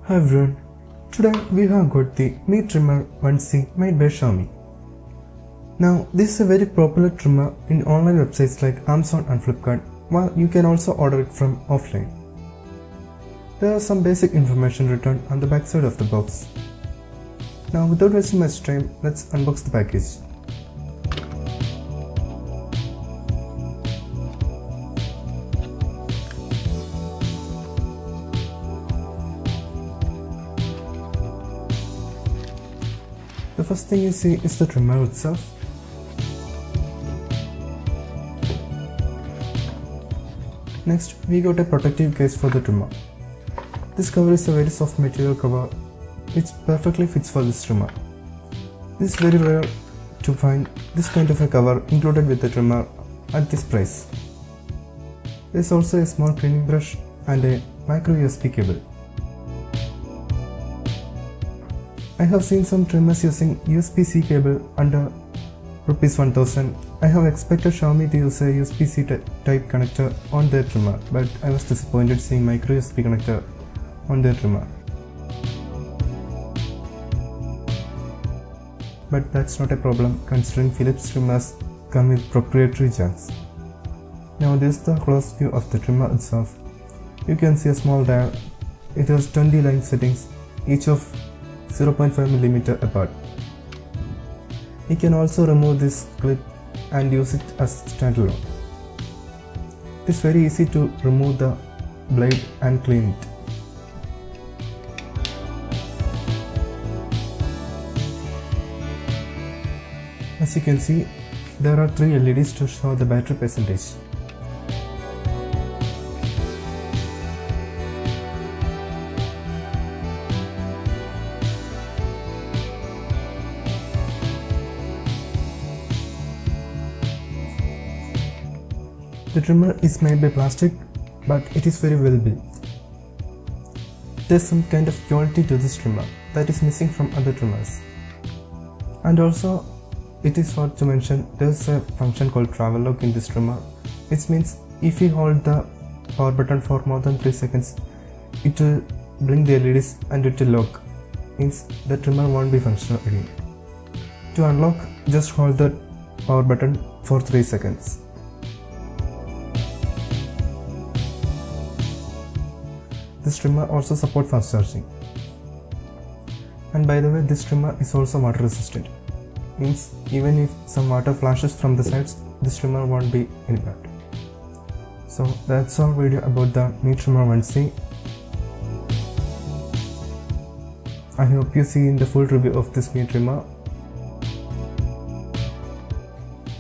Hi everyone, today we have got the Mi Trimmer 1C made by Xiaomi. Now this is a very popular trimmer in online websites like Amazon and Flipkart, while you can also order it from offline. There are some basic information written on the back side of the box. Now without wasting much time, let's unbox the package. The first thing you see is the trimmer itself. Next, we got a protective case for the trimmer. This cover is a very soft material cover which perfectly fits for this trimmer. This is very rare to find this kind of a cover included with the trimmer at this price. There is also a small cleaning brush and a micro USB cable. I have seen some trimmers using USB-C cable under ₹1000. I have expected Xiaomi to use a USB-C type connector on their trimmer, but I was disappointed seeing micro USB connector on their trimmer. But that's not a problem considering Philips trimmers come with proprietary jacks. Now this is the close view of the trimmer itself. You can see a small dial. It has 20 line settings, each of 0.5mm apart. You can also remove this clip and use it as standalone. It's very easy to remove the blade and clean it. As you can see, there are 3 LEDs to show the battery percentage. The trimmer is made by plastic, but it is very well built. There is some kind of quality to this trimmer that is missing from other trimmers. And also, it is worth to mention there is a function called travel lock in this trimmer, which means if you hold the power button for more than 3 seconds, it will blink the LEDs and it will lock, means the trimmer won't be functional again. To unlock, just hold the power button for 3 seconds. This trimmer also supports fast charging. And by the way, this trimmer is also water resistant. Means even if some water flashes from the sides, this trimmer won't be impacted. So that's our video about the Mi Trimmer 1C. I hope you see in the full review of this Mi Trimmer.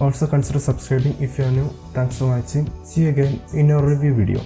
Also consider subscribing if you are new. Thanks for watching. See you again in our review video.